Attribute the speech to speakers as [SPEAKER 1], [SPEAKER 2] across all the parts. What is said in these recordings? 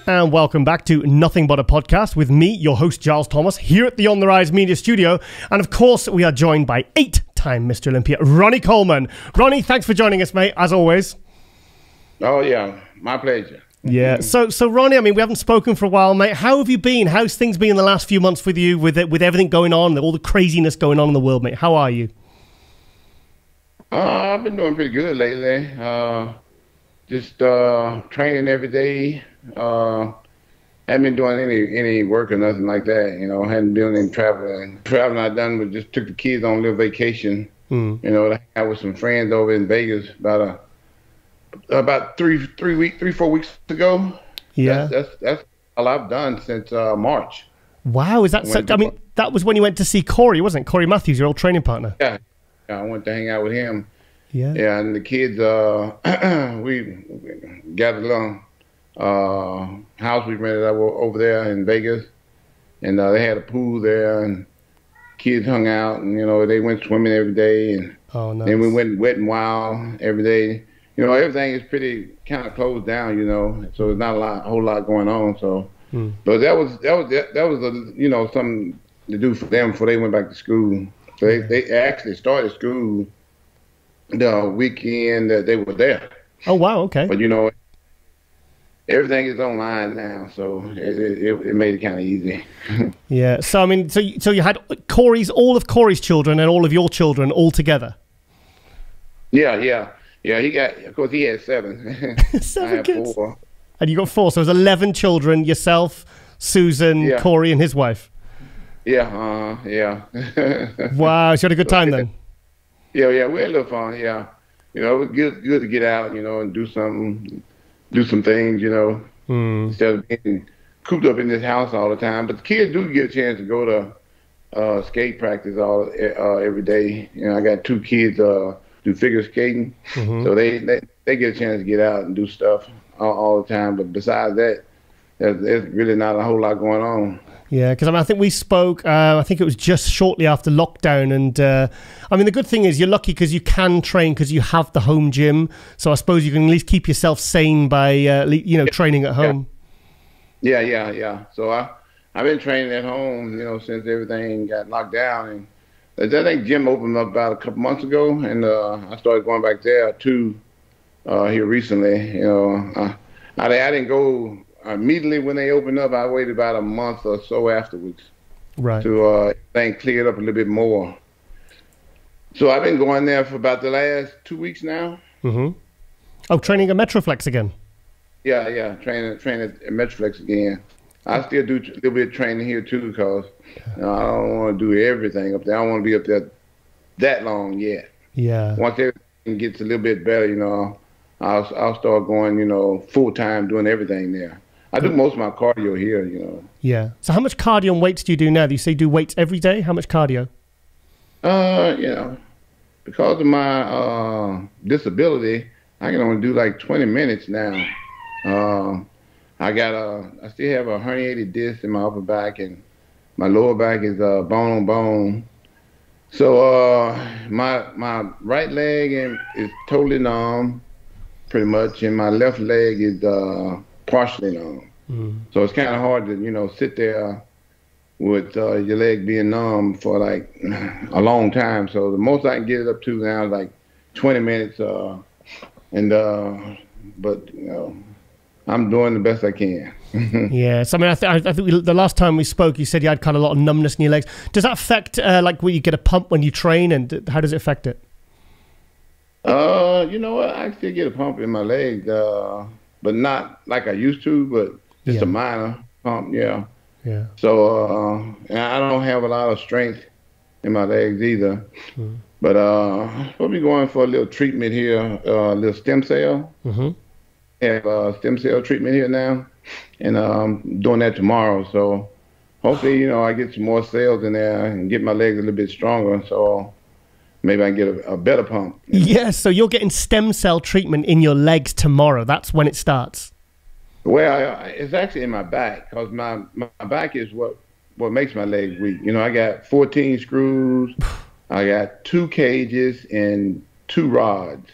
[SPEAKER 1] And welcome back to Nothing But a Podcast with me, your host, Giles Thomas, here at the On The Rise Media Studio. And of course, we are joined by 8-time Mr. Olympia, Ronnie Coleman. Ronnie, thanks for joining us, mate, as always.
[SPEAKER 2] Oh, yeah. My pleasure.
[SPEAKER 1] Yeah. So Ronnie, I mean, we haven't spoken for a while, mate. How have you been? How's things been in the last few months with you, with everything going on, all the craziness going on in the world, mate? How are you?
[SPEAKER 2] I've been doing pretty good lately. Just training every day. Haven't been doing any work or nothing like that. You know, hadn't been doing any traveling. Traveling I done was just took the kids on a little vacation. You know, to hang out with some friends over in Vegas about 4 weeks ago. Yeah, that's all I've done since March.
[SPEAKER 1] Wow, is that so? I mean, that was when you went to see Corey, wasn't it? Corey Matthews, your old training partner.
[SPEAKER 2] Yeah, I went to hang out with him.
[SPEAKER 1] Yeah,
[SPEAKER 2] and the kids, we gathered along. House we rented over there in Vegas, and they had a pool there, and kids hung out, and you know they went swimming every day, and then we went wet and wild every day. You know, everything is pretty kind of closed down, you know, so there's not a whole lot going on. So, but that was you know, something to do for them before they went back to school. So they actually started school the weekend that they were there.
[SPEAKER 1] Oh wow, okay.
[SPEAKER 2] But you know, everything is online now, so it made it kind of easy.
[SPEAKER 1] Yeah. So I mean, so you had all of Corey's children and all of your children all together.
[SPEAKER 2] Yeah. Of course, he had 7.
[SPEAKER 1] 7
[SPEAKER 2] I had
[SPEAKER 1] kids.
[SPEAKER 2] 4.
[SPEAKER 1] And you got 4, so it was 11 children. Yourself, Susan, Corey, and his wife.
[SPEAKER 2] Yeah.
[SPEAKER 1] Wow. So you had a good time then.
[SPEAKER 2] Yeah. We had a little fun. Yeah. You know, it was good to get out, you know, and do some things, you know, instead of being cooped up in this house all the time. But the kids do get a chance to go to skate practice every day. You know, I got 2 kids do figure skating, so they get a chance to get out and do stuff all the time. But besides that, there's really not a whole lot going on.
[SPEAKER 1] Yeah, because I mean, I think we spoke, I think it was just shortly after lockdown. And I mean, the good thing is you're lucky because you can train because you have the home gym. So I suppose you can at least keep yourself sane by, you know, training at home.
[SPEAKER 2] Yeah. So I've been training at home, you know, since everything got locked down. And I think gym opened up about a couple months ago. And I started going back there too here recently. You know, I didn't go immediately when they opened up. I waited about a month or so afterwards,
[SPEAKER 1] right,
[SPEAKER 2] to things cleared up a little bit more. So I've been going there for about the last 2 weeks now.
[SPEAKER 1] Oh, training at MetroFlex again?
[SPEAKER 2] Yeah, training at MetroFlex again. I still do a little bit of training here too, because I don't want to do everything up there. I don't want to be up there that long yet. Yeah. Once everything gets a little bit better, you know, I'll start going, you know, full time doing everything there. I do most of my cardio here, you know. Yeah.
[SPEAKER 1] So how much cardio and weights do you do now? You say do weights every day? How much cardio?
[SPEAKER 2] You know, because of my disability, I can only do like 20 minutes now. I still have a herniated disc in my upper back, and my lower back is bone on bone. So my right leg is totally numb, pretty much, and my left leg is partially numb. So it's kind of hard to, you know, sit there with your leg being numb for like a long time. So the most I can get it up to now is like 20 minutes. But you know, I'm doing the best I can.
[SPEAKER 1] Yeah. So I mean, I think the last time we spoke, you said you had kind of a lot of numbness in your legs. Does that affect like when you get a pump when you train, and how does it affect it?
[SPEAKER 2] You know what? I still get a pump in my leg, but not like I used to, but just a minor pump. Yeah. So and I don't have a lot of strength in my legs either. But we'll be going for a little treatment here, a little stem cell. Have a stem cell treatment here now, and I'm doing that tomorrow. So hopefully, I get some more cells in there and get my legs a little bit stronger. So maybe I can get a better pump.
[SPEAKER 1] Yes, so you're getting stem cell treatment in your legs tomorrow. That's when it starts.
[SPEAKER 2] Well, it's actually in my back because my back is what makes my legs weak. I got 14 screws. I got 2 cages and 2 rods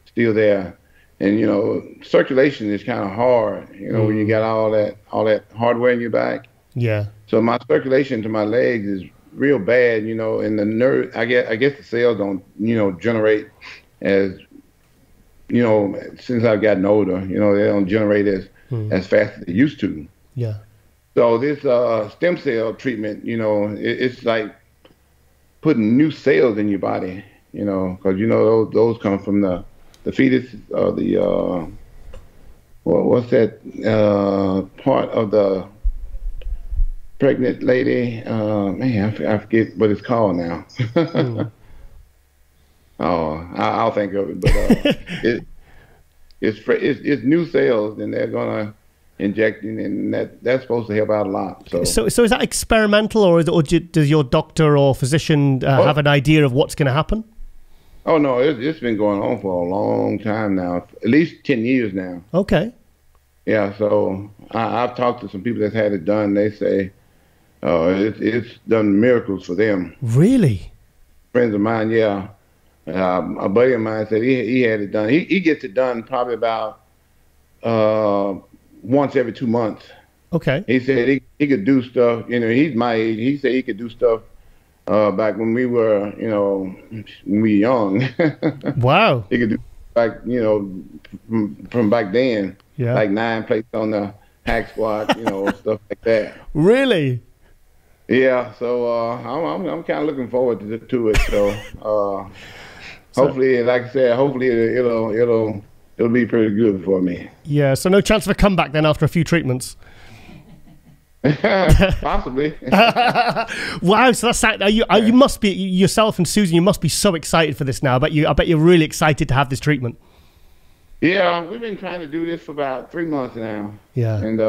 [SPEAKER 2] still there. And, circulation is kind of hard, when you got all that hardware in your back.
[SPEAKER 1] Yeah.
[SPEAKER 2] So my circulation to my legs is real bad, and the nerve, I guess the cells don't, generate as, since I've gotten older, they don't generate as fast as they used to.
[SPEAKER 1] Yeah.
[SPEAKER 2] So this stem cell treatment, it's like putting new cells in your body, because those come from the fetus or the what's that part of the pregnant lady? Man, I forget what it's called now. Oh, I'll think of it. But it's new cells, and they're gonna inject, and that's supposed to help out a lot. So
[SPEAKER 1] is that experimental, or does your doctor or physician have an idea of what's going to happen?
[SPEAKER 2] Oh no, it's been going on for a long time now, at least 10 years now.
[SPEAKER 1] Okay.
[SPEAKER 2] Yeah, so I've talked to some people that's had it done. They say it's done miracles for them.
[SPEAKER 1] Really?
[SPEAKER 2] Friends of mine, yeah. A buddy of mine said he had it done. He gets it done probably about once every 2 months.
[SPEAKER 1] Okay.
[SPEAKER 2] He said he could do stuff. He's my age. He said he could do stuff back when we were, when we were young.
[SPEAKER 1] Wow.
[SPEAKER 2] He could do back, from back then.
[SPEAKER 1] Yeah.
[SPEAKER 2] Like 9 plates on the hack squat, stuff like that.
[SPEAKER 1] Really?
[SPEAKER 2] Yeah. So I'm kind of looking forward to it. So hopefully, like I said, hopefully it'll be pretty good for me.
[SPEAKER 1] Yeah. So no chance of a comeback then after a few treatments.
[SPEAKER 2] Possibly.
[SPEAKER 1] Wow. So that's you must be, yourself and Susan, you must be so excited for this now. I bet you're really excited to have this treatment.
[SPEAKER 2] Yeah, we've been trying to do this for about 3 months now.
[SPEAKER 1] Yeah.
[SPEAKER 2] And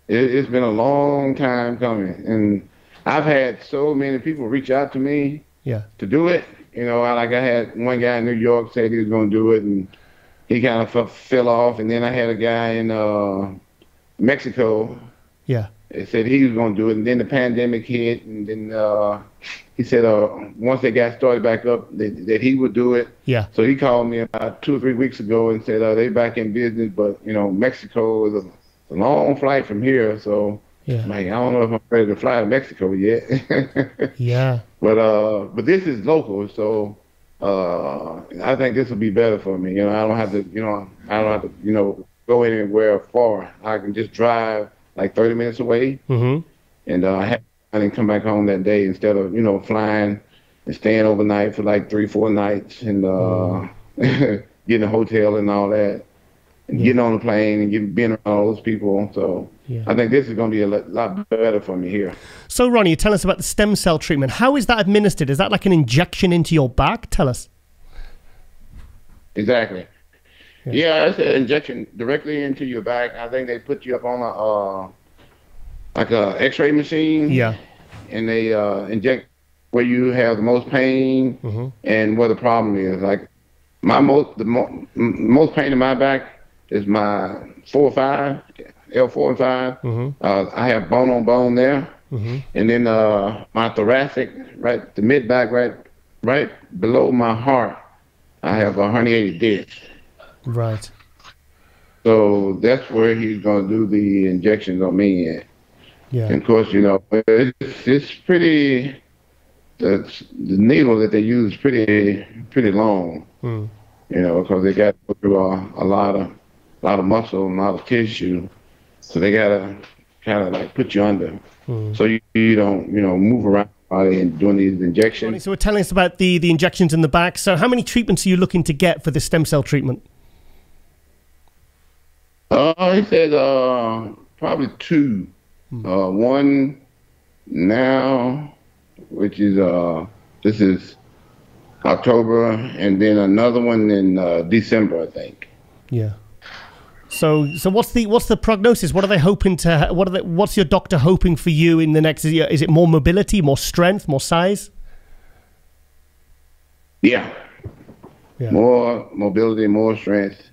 [SPEAKER 2] it's been a long time coming. And I've had so many people reach out to me to do it. Like I had one guy in New York said he was going to do it, and he kind of fell off. And then I had a guy in Mexico.
[SPEAKER 1] Yeah.
[SPEAKER 2] He said he was going to do it, and then the pandemic hit, and then he said once they got started back up, that he would do it.
[SPEAKER 1] Yeah.
[SPEAKER 2] So he called me about 2 or 3 weeks ago and said they back in business, but Mexico is a long flight from here, so like, I don't know if I'm ready to fly to Mexico yet.
[SPEAKER 1] Yeah.
[SPEAKER 2] But this is local, so I think this will be better for me. I don't have to go anywhere far. I can just drive like 30 minutes away, and I didn't come back home that day instead of flying and staying overnight for like 3-4 nights and getting a hotel and all that, and getting on the plane and being around all those people. So I think this is going to be a lot better for me here. So
[SPEAKER 1] Ronnie, tell us about the stem cell treatment. How is that administered? Is that like an injection into your back? Tell us.
[SPEAKER 2] Exactly. Yeah, it's an injection directly into your back. I think they put you up on a X-ray machine. Yeah. And they inject where you have the most pain and where the problem is. Like the most pain in my back is my 4 or 5, L4 and 5. I have bone on bone there, and then my thoracic, right, the mid back, right below my heart, I have a herniated disc. Right. So that's where he's going to do the injections on me at. Yeah. And of course, it's pretty, the needle that they use is pretty long, because they got to go through a lot of muscle and a lot of tissue. So they got to kind of like put you under. So you don't, move around the body and doing these injections.
[SPEAKER 1] So we're telling us about the injections in the back. So how many treatments are you looking to get for the stem cell treatment?
[SPEAKER 2] He said probably 2. One now, which is this is October, and then another one in December, I think.
[SPEAKER 1] Yeah. So what's the prognosis? What are they hoping to? What's your doctor hoping for you in the next year? Is it more mobility, more strength, more size?
[SPEAKER 2] Yeah. More mobility, more strength.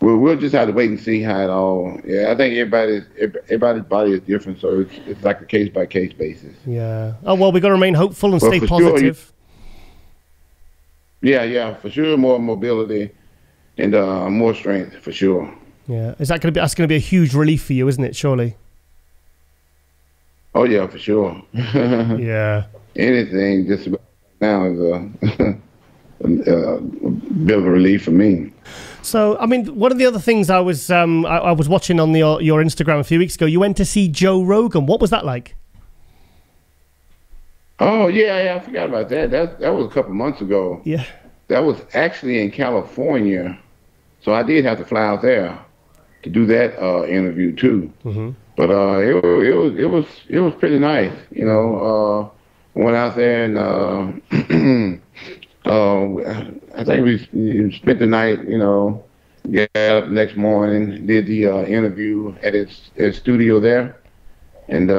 [SPEAKER 2] We'll just have to wait and see how it all. Yeah, I think everybody's body is different, so it's like a case by case basis.
[SPEAKER 1] Yeah. Oh well, we got to remain hopeful and stay positive.
[SPEAKER 2] Sure, yeah, for sure, more mobility and more strength for sure.
[SPEAKER 1] Yeah, that's going to be a huge relief for you, isn't it? Surely.
[SPEAKER 2] Oh yeah, for sure.
[SPEAKER 1] Yeah.
[SPEAKER 2] Anything just about now is a bit of a relief for me.
[SPEAKER 1] So, I mean, one of the other things I was watching on your Instagram a few weeks ago, you went to see Joe Rogan. What was that like?
[SPEAKER 2] Oh yeah, I forgot about that. That was a couple months ago.
[SPEAKER 1] Yeah. That
[SPEAKER 2] was actually in California, so I did have to fly out there to do that interview too. Mm-hmm. But it was pretty nice. You know, went out there and I think we spent the night. You know, got up the next morning, did the interview at his studio there. And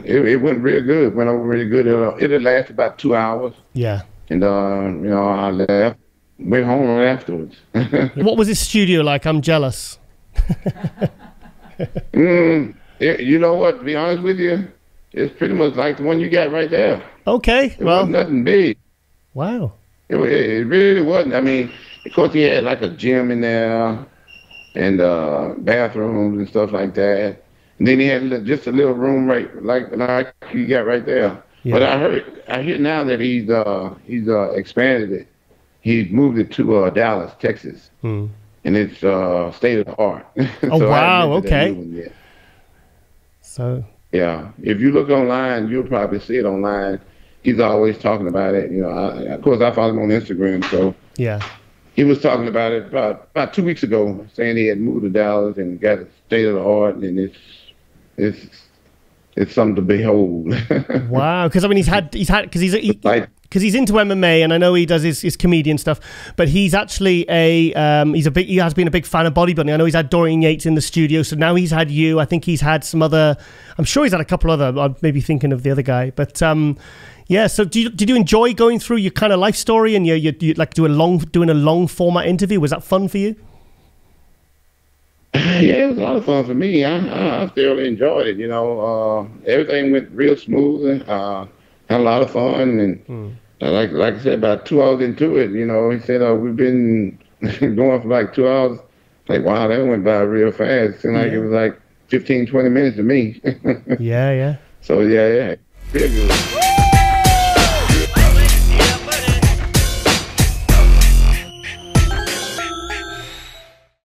[SPEAKER 2] it went real good. Went over really good. It had lasted about 2 hours.
[SPEAKER 1] Yeah.
[SPEAKER 2] And you know, I left, went home right afterwards.
[SPEAKER 1] What was his studio like? I'm jealous.
[SPEAKER 2] You know what? To be honest with you, it's pretty much like the one you got right there.
[SPEAKER 1] Okay.
[SPEAKER 2] It wasn't nothing big.
[SPEAKER 1] Wow.
[SPEAKER 2] It really wasn't. I mean, of course, he had like a gym in there and bathrooms and stuff like that. And then he had just a little room right like you got right there. Yeah. But I hear now that he's expanded it. He's moved it to Dallas, Texas, and it's state of the art.
[SPEAKER 1] Oh
[SPEAKER 2] so
[SPEAKER 1] wow! Okay.
[SPEAKER 2] So yeah, if you look online, you'll probably see it online. He's always talking about it. You know, of course, I follow him on Instagram, so
[SPEAKER 1] yeah.
[SPEAKER 2] He was talking about it about 2 weeks ago, saying he had moved to Dallas and got it state of the art, and it's something to behold. Wow,
[SPEAKER 1] because I mean he's because he's into MMA, and I know he does his comedian stuff, but he's actually he has been a big fan of bodybuilding. I know he's had Dorian Yates in the studio, so now he's had you. I think he's had some other. I'm sure he's had a couple other. I'm maybe thinking of the other guy, but yeah. So did you enjoy going through your kind of life story and you like doing a long format interview? Was that fun for you?
[SPEAKER 2] Yeah, it was a lot of fun for me. I thoroughly enjoyed it. You know, everything went real smooth. Had a lot of fun, and like I said, about 2 hours into it, you know, he said, "We've been going for like 2 hours." Like, wow, that went by real fast. It seemed like it was like 15, 20 minutes to me.
[SPEAKER 1] Yeah.
[SPEAKER 2] So yeah, real good.